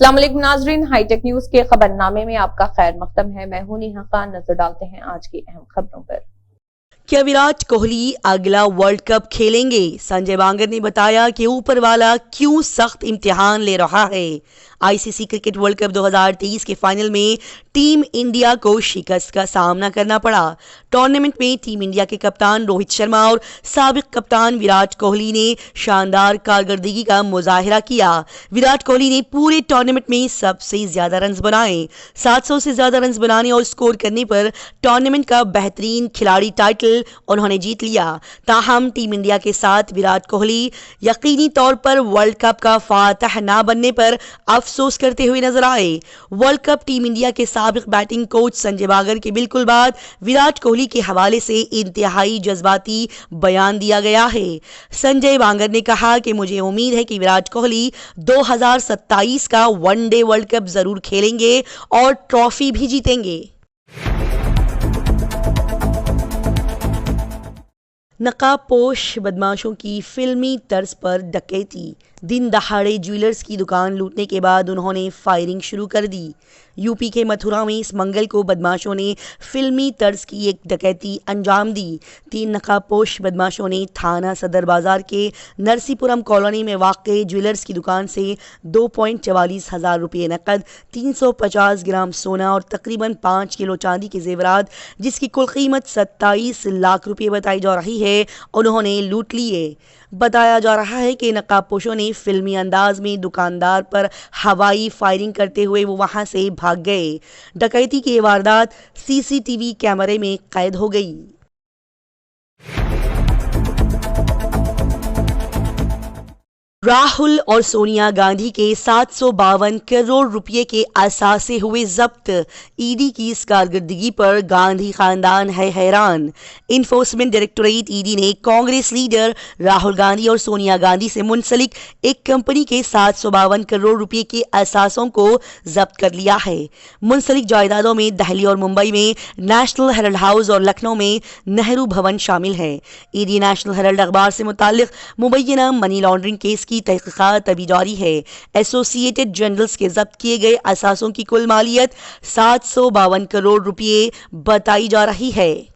अस्सलाम वालेकुम नाजरीन, हाईटेक न्यूज के खबरनामे में आपका खैर मकदम है। मैं हूं नेहा खान। नजर डालते हैं आज की अहम खबरों पर। क्या विराट कोहली अगला वर्ल्ड कप खेलेंगे? संजय बांगर ने बताया कि ऊपर वाला क्यों सख्त इम्तिहान ले रहा है। आईसीसी क्रिकेट वर्ल्ड कप 2023 के फाइनल में टीम इंडिया को शिकस्त का सामना करना पड़ा। टूर्नामेंट में टीम इंडिया के कप्तान रोहित शर्मा और साबिक कप्तान विराट कोहली ने शानदार कारकर्दगी का मुजाहिरा किया। विराट कोहली ने पूरे टूर्नामेंट में सबसे ज्यादा रन बनाए। 700 से ज्यादा रन बनाने और स्कोर करने पर टूर्नामेंट का बेहतरीन खिलाड़ी टाइटल उन्होंने जीत लिया। ताहम टीम इंडिया के साथ विराट कोहली यकीनी तौर पर वर्ल्ड कप का फातह ना बनने पर अफसोस करते हुए नजर आए। वर्ल्ड कप टीम इंडिया के साबिक बैटिंग कोच संजय बांगर के बिल्कुल बाद विराट कोहली के हवाले से इंतहाई जज्बाती बयान दिया गया है। संजय बांगर ने कहा कि मुझे उम्मीद है कि विराट कोहली 2027 का वनडे वर्ल्ड कप जरूर खेलेंगे और ट्रॉफी भी जीतेंगे। नकाबपोश बदमाशों की फिल्मी तर्ज पर डकैती। दिन दहाड़े ज्वेलर्स की दुकान लूटने के बाद उन्होंने फायरिंग शुरू कर दी। यूपी के मथुरा में इस मंगल को बदमाशों ने फिल्मी तर्ज की एक डकैती अंजाम दी। 3 नकाबपोश बदमाशों ने थाना सदर बाजार के नरसीपुरम कॉलोनी में वाक़ ज्वेलर्स की दुकान से 2.44 हज़ार रुपये नकद, 350 ग्राम सोना और तकरीबन 5 किलो चांदी के जेवरात, जिसकी कुल कीमत 27 लाख रुपये बताई जा रही है, उन्होंने लूट लिए। बताया जा रहा है कि नकाबपोशों ने फिल्मी अंदाज में दुकानदार पर हवाई फायरिंग करते हुए वो वहां से भाग गए। डकैती की वारदात सीसीटीवी कैमरे में कैद हो गई। राहुल और सोनिया गांधी के 752 करोड़ रुपए के असासे हुए जब्त। ईडी की इस कारकर्दगी पर गांधी खानदान है हैरान। इन्फोर्समेंट डायरेक्टोरेट ईडी ने कांग्रेस लीडर राहुल गांधी और सोनिया गांधी से मुंसलिक एक कंपनी के 752 करोड़ रुपए के असासों को जब्त कर लिया है। मुंसलिक जायदादों में दिल्ली और मुंबई में नेशनल हेराल्ड हाउस और लखनऊ में नेहरू भवन शामिल है। ईडी नेशनल हेराल्ड अखबार से मुताल्लिक मुबैना मनी लॉन्ड्रिंग केस की तहकीकात अभी जारी है। एसोसिएटेड जर्नल्स के जब्त किए गए असासों की कुल मालियत 752 करोड़ रुपए बताई जा रही है।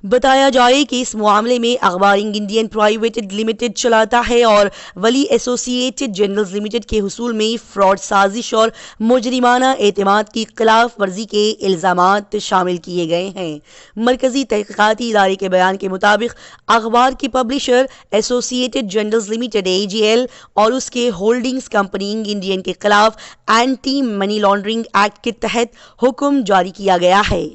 बताया जाए कि इस मामले में अखबार इंडियन प्राइवेट लिमिटेड चलाता है और वली एसोसिएटेड जर्नल्स लिमिटेड के हुसूल में फ्रॉड, साजिश और मुजरिमाना एतमाद की खिलाफ वर्जी के इल्जामात शामिल किए गए हैं। मरकजी तहकीकाती इदारे के बयान के मुताबिक अखबार की publisher associated journals limited AGL और उसके होल्डिंग्स कंपनी इंडियन के खिलाफ एंटी मनी लॉन्ड्रिंग एक्ट के तहत हुक्म जारी किया गया है।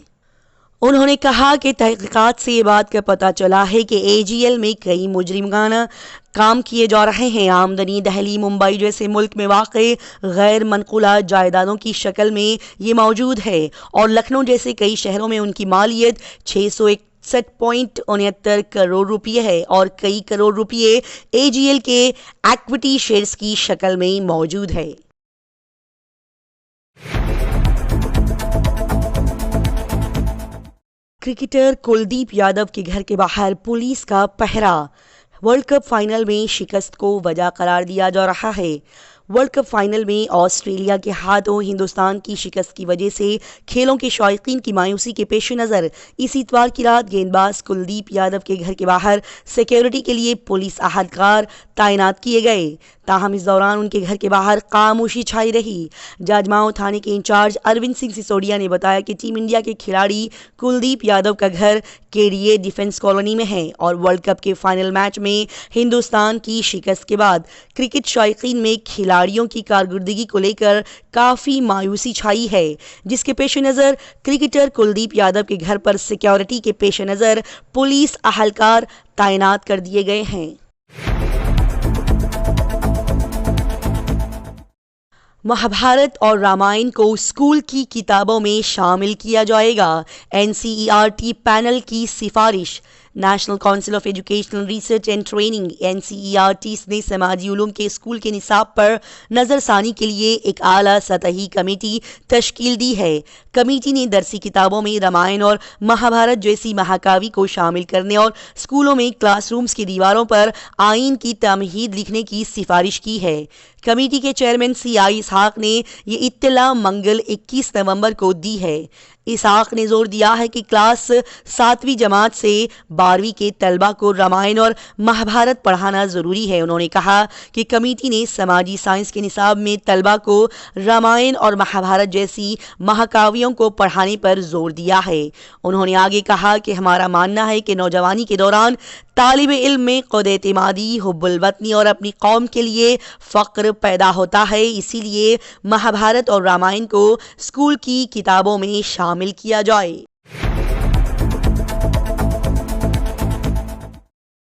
उन्होंने कहा कि तहकीकात से ये बात का पता चला है कि AGL में कई मुजरिमाना काम किए जा रहे हैं। आमदनी दिल्ली, मुंबई जैसे मुल्क में वाक़ई गैर मनक़ूला जायदादों की शक्ल में ये मौजूद है और लखनऊ जैसे कई शहरों में उनकी मालियत 661.69 करोड़ रुपये है और कई करोड़ रुपये AGL के इक्विटी शेयर्स की शक्ल में मौजूद है। क्रिकेटर कुलदीप यादव के घर के बाहर पुलिस का पहरा। वर्ल्ड कप फाइनल में शिकस्त को वजह करार दिया जा रहा है। वर्ल्ड कप फाइनल में ऑस्ट्रेलिया के हाथों हिंदुस्तान की शिकस्त की वजह से खेलों के शौकीन की मायूसी के पेश नज़र इस इतवार की रात गेंदबाज कुलदीप यादव के घर के बाहर सिक्योरिटी के लिए पुलिस अहलकार तैनात किए गए। ताहम इस दौरान उनके घर के बाहर खामोशी छाई रही। जाजमाओ थाने के इंचार्ज अरविंद सिंह सिसोदिया ने बताया कि टीम इंडिया के खिलाड़ी कुलदीप यादव का घर KDA डिफेंस कॉलोनी में है और वर्ल्ड कप के फाइनल मैच में हिंदुस्तान की शिकस्त के बाद क्रिकेट शौकीन में खिलाड़ियों की कारकर्दगी को लेकर काफ़ी मायूसी छाई है, जिसके पेश नज़र क्रिकेटर कुलदीप यादव के घर पर सिक्योरिटी के पेश नज़र पुलिस अहलकार तैनात कर दिए गए हैं। महाभारत और रामायण को स्कूल की किताबों में शामिल किया जाएगा। NCERT पैनल की सिफारिश। National council of educational research and training NCERT ने समाजी उलूम के स्कूल के निसाब पर नजरसानी के लिए एक आला सतही कमेटी तश्कील दी है। कमेटी ने दरसी किताबों में रामायण और महाभारत जैसी महाकाव्य को शामिल करने और स्कूलों में क्लासरूम्स की दीवारों पर आइन की तमहीद लिखने की सिफारिश की है। कमेटी के चेयरमैन CI इसहाक ने ये इत्तला मंगल 21 नवंबर को दी है। इसहाक ने जोर दिया है कि क्लास 7वीं जमात से 12वीं के तलबा को रामायण और महाभारत पढ़ाना जरूरी है। उन्होंने कहा कि कमेटी ने समाजी साइंस के निसाब में तलबा को रामायण और महाभारत जैसी महाकाव्यों को पढ़ाने पर जोर दिया है। उन्होंने आगे कहा कि हमारा मानना है कि नौजवानी के दौरान तालिब इल्म में खुद-एतिमादी, हुब्बुल वतनी और अपनी कौम के लिए फ़क्र पैदा होता है। इसीलिए महाभारत और रामायण को स्कूल की किताबों में शामिल किया जाए।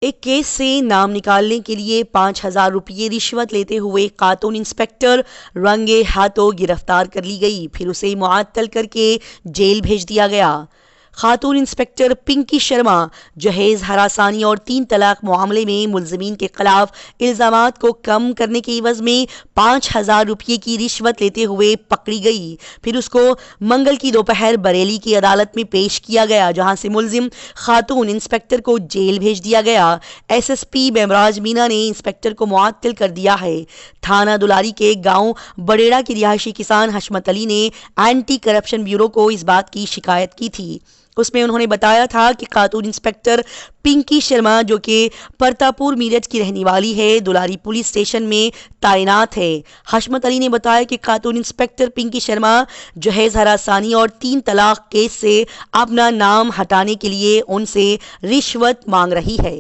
एक केस से नाम निकालने के लिए 5,000 रुपये रिश्वत लेते हुए खातून इंस्पेक्टर रंगे हाथों गिरफ्तार कर ली गई, फिर उसे मुअत्तल करके जेल भेज दिया गया। खातून इंस्पेक्टर पिंकी शर्मा जहेज हरासानी और 3 तलाक मामले में मुलजमीन के खिलाफ इल्जामात को कम करने के एवज में 5,000 रुपये की रिश्वत लेते हुए पकड़ी गई। फिर उसको मंगल की दोपहर बरेली की अदालत में पेश किया गया, जहां से मुलजिम खातून इंस्पेक्टर को जेल भेज दिया गया। SSP बेमराज मीना ने इंस्पेक्टर को मुअत्तल कर दिया है। थाना दुलारी के गांव बड़ेड़ा के रिहायशी किसान हशमत अली ने एंटी करप्शन ब्यूरो को इस बात की शिकायत की थी। उसमें उन्होंने बताया था कि खातून इंस्पेक्टर पिंकी शर्मा, जो कि परतापुर मीरठ की रहने वाली है, दुलारी पुलिस स्टेशन में तैनात है। हशमत अली ने बताया कि खातून इंस्पेक्टर पिंकी शर्मा जहेज हरासानी और 3 तलाक केस से अपना नाम हटाने के लिए उनसे रिश्वत मांग रही है।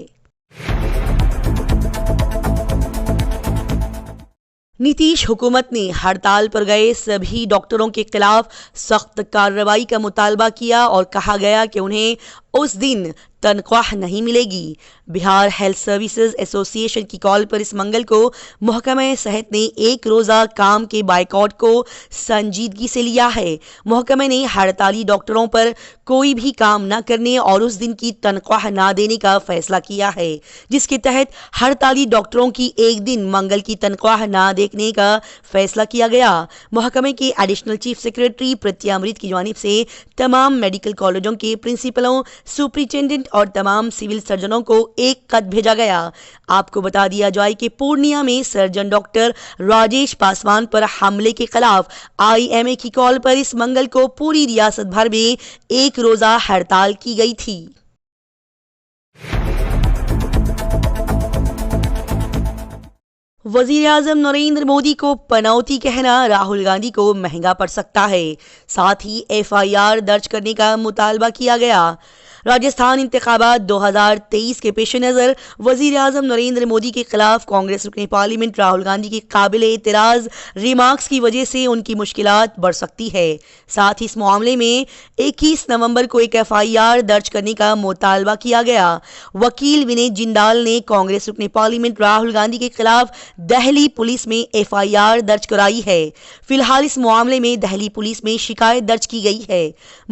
नीतीश हुकूमत ने हड़ताल पर गए सभी डॉक्टरों के खिलाफ सख्त कार्रवाई का मुतालबा किया और कहा गया कि उन्हें उस दिन तनख्वाह नहीं मिलेगी। बिहार हेल्थ सर्विसेज एसोसिएशन की कॉल पर इस मंगल को महकमा सेहत ने 1 रोज़ा काम के बायकॉट को संजीदगी से लिया है। महकमे ने हड़ताली डॉक्टरों पर कोई भी काम न करने और उस दिन की तनख्वाह न देने का फैसला किया है, जिसके तहत हड़ताली डॉक्टरों की एक दिन मंगल की तनख्वाह न देखने का फैसला किया गया। महकमे के एडिशनल चीफ सेक्रेटरी प्रत्यामृत की जानिब से तमाम मेडिकल कॉलेजों के प्रिंसिपलों, सुपरिटेंडेंट और तमाम सिविल सर्जनों को एक खत भेजा गया। आपको बता दिया जाए कि पूर्णिया में सर्जन डॉक्टर राजेश पासवान पर हमले के खिलाफ IMA की कॉल पर इस मंगल को पूरी रियासत भर में 1 रोज़ा हड़ताल की गई थी। वजीर आजम नरेंद्र मोदी को पनौती कहना राहुल गांधी को महंगा पड़ सकता है। साथ ही FIR दर्ज करने का मुतालबा किया गया। राजस्थान इंतखाबात 2023 के पेश नज़र वजीर आजम नरेंद्र मोदी के खिलाफ कांग्रेस रुकने पार्लियामेंट राहुल गांधी के काबिल एतराज़ रिमार्क्स की वजह से उनकी मुश्किलात बढ़ सकती है। साथ ही इस मामले में 21 नवंबर को एक FIR दर्ज करने का मुतालबा किया गया। वकील विनय जिंदाल ने कांग्रेस रुकने पार्लियामेंट राहुल गांधी के खिलाफ दिल्ली पुलिस में FIR दर्ज कराई है। फिलहाल इस मामले में दिल्ली पुलिस में शिकायत दर्ज की गई है।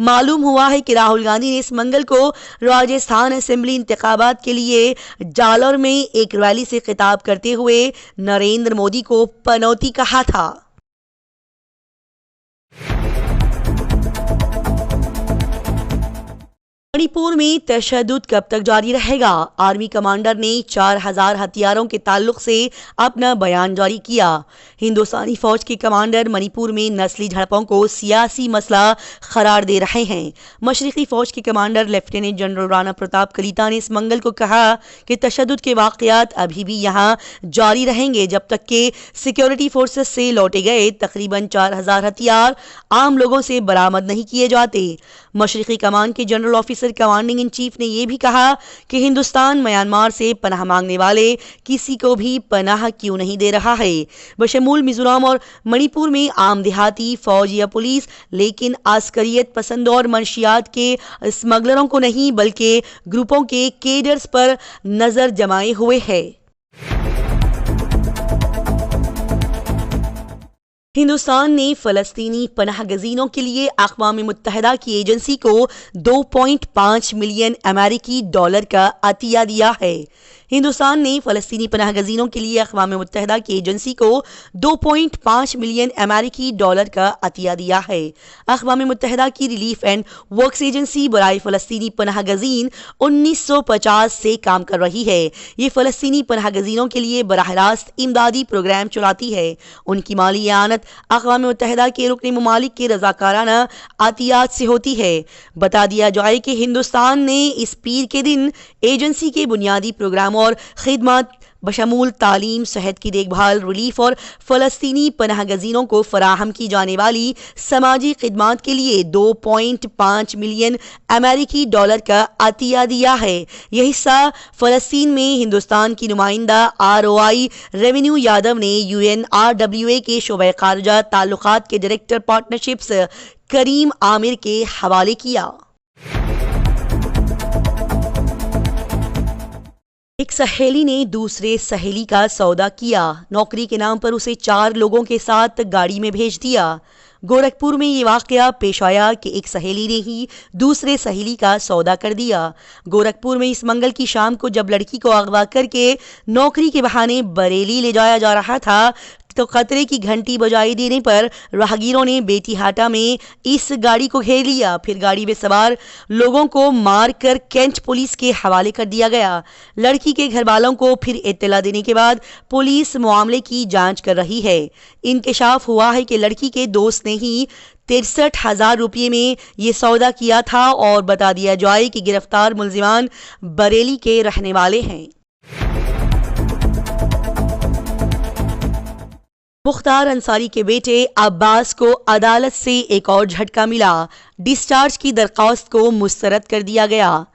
मालूम हुआ है कि राहुल गांधी ने इस मंगल को राजस्थान असेंबली इंतखाबात के लिए जालौर में एक रैली से खिताब करते हुए नरेंद्र मोदी को पनौती कहा था। मणिपुर में तशद्दुद कब तक जारी रहेगा? आर्मी कमांडर ने 4000 हथियारों के ताल्लुक से अपना बयान जारी किया। हिंदुस्तानी फौज के कमांडर मणिपुर में नस्ली झड़पों को सियासी मसला करार दे रहे हैं। मशरिकी फौज के commander lieutenant general Rana Pratap Kalita ने इस मंगल को कहा कि तशद्दुद के वाकयात अभी भी यहाँ जारी रहेंगे जब तक कि सिक्योरिटी फोर्सेस से लौटे गए तकरीबन 4000 हथियार आम लोगों से बरामद नहीं किए जाते। मशरिकी कमान के general officer commanding in chief ने यह भी कहा कि हिंदुस्तान म्यांमार से पनाह मांगने वाले किसी को भी पनाह क्यों नहीं दे रहा है। बशमूल मिजोरम और मणिपुर में आम देहाती फौज या पुलिस, लेकिन अस्करियत पसंद और मंशियात के स्मगलरों को नहीं बल्कि ग्रुपों के केडर्स पर नजर जमाए हुए है। हिंदुस्तान ने फ़लस्तीनी पनाहगज़ीनों के लिए अक़वाम मुत्तहिदा की एजेंसी को 2.5 मिलियन अमेरिकी डॉलर का अतिया दिया है। हिंदुस्तान ने फ़लस्तीनी पनाहगज़ीनों के लिए अक़वाम मुत्तहिदा की एजेंसी को 2.5 मिलियन अमेरिकी डॉलर का अतिया दिया है। अक़वाम मुत्तहिदा की रिलीफ एंड वर्क्स एजेंसी बराए फ़लस्तीनी पनाहगज़ीन 1950 से काम कर रही है। ये फ़लस्तीनी पनाहगज़ीनों के लिए बराह रास्त इमदादी प्रोग्राम चलाती है। उनकी माली आनत अक़वाम मुत्तहिदा के रुकन ममालिक के रज़ाकाराना आतियात से होती है। बता दिया जाए कि हिंदुस्तान ने इस पीर के दिन एजेंसी के बुनियादी प्रोग्राम और खिदमत बशमूल तालीम, सेहत की देखभाल, रिलीफ और फ़लस्तीनी पनाहगज़ीनों को फराहम की जाने वाली समाजी खिदमात के लिए 2.5 मिलियन अमेरिकी डॉलर का अतिया दिया है। यह हिस्सा फ़लस्तीन में हिंदुस्तान की नुमाइंदा ROI रेवेन्यू यादव ने UNRWA के शोबे खारजा ताल्लुकात के डायरेक्टर पार्टनरशिप्स करीम आमिर के हवाले किया। एक सहेली ने दूसरे सहेली का सौदा किया। नौकरी के नाम पर उसे 4 लोगों के साथ गाड़ी में भेज दिया। गोरखपुर में ये वाकया पेश आया कि एक सहेली ने ही दूसरे सहेली का सौदा कर दिया। गोरखपुर में इस मंगल की शाम को जब लड़की को अगवा करके नौकरी के बहाने बरेली ले जाया जा रहा था तो खतरे की घंटी बजाई देने पर राहगीरों ने बेतीहाटा में इस गाड़ी को घेर लिया। फिर गाड़ी में सवार लोगों को मारकर कैंट पुलिस के हवाले कर दिया गया। लड़की के घर वालों को फिर इत्तला देने के बाद पुलिस मामले की जांच कर रही है। इंकशाफ हुआ है कि लड़की के दोस्त ने ही 63,000 रुपये में ये सौदा किया था और बता दिया जाए कि गिरफ्तार मुलजिमान बरेली के रहने वाले हैं। मुख्तार अंसारी के बेटे अब्बास को अदालत से एक और झटका मिला। डिस्चार्ज की दरख्वास्त को मुस्तरद कर दिया गया।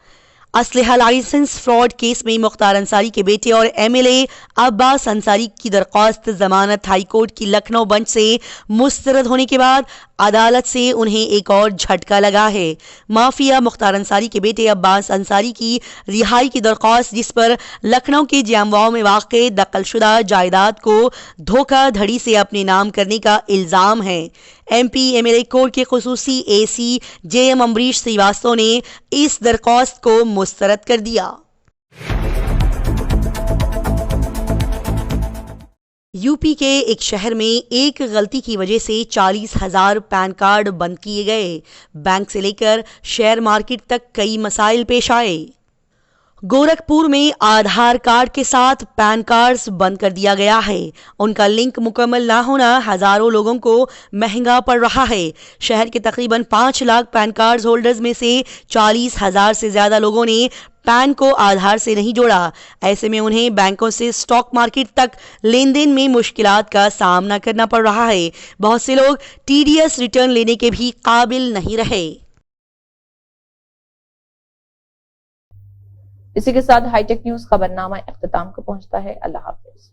असलहा लाइसेंस फ्रॉड केस में मुख्तार अंसारी के बेटे और MLA अब्बास अंसारी की दरख्वास्त जमानत हाईकोर्ट की लखनऊ बेंच से मुस्तरद होने के बाद अदालत से उन्हें एक और झटका लगा है। माफिया मुख्तार अंसारी के बेटे अब्बास अंसारी की रिहाई की दरख्वास्त, जिस पर लखनऊ के जामवाओं में वाक़ दखलशुदा जायदाद को धोखाधड़ी से अपने नाम करने का इल्ज़ाम है। MP MLA कोर्ट के खुसूसी AC JM अम्बरीश श्रीवास्तव ने इस दरख्वास्त को मुस्तरद कर दिया। यूपी के एक शहर में एक गलती की वजह से 40,000 पैन कार्ड बंद किए गए। बैंक से लेकर शेयर मार्केट तक कई मसाइल पेश आए। गोरखपुर में आधार कार्ड के साथ पैन कार्ड्स बंद कर दिया गया है। उनका लिंक मुकम्मल ना होना हजारों लोगों को महंगा पड़ रहा है। शहर के तकरीबन 5 लाख पैन कार्ड होल्डर्स में से 40,000 से ज्यादा लोगों ने पैन को आधार से नहीं जोड़ा। ऐसे में उन्हें बैंकों से स्टॉक मार्केट तक लेन देन में मुश्किलात का सामना करना पड़ रहा है। बहुत से लोग TDS रिटर्न लेने के भी काबिल नहीं रहे। इसी के साथ हाईटेक न्यूज खबरनामा इख्तिताम को पहुंचता है। अल्लाह हाफिज।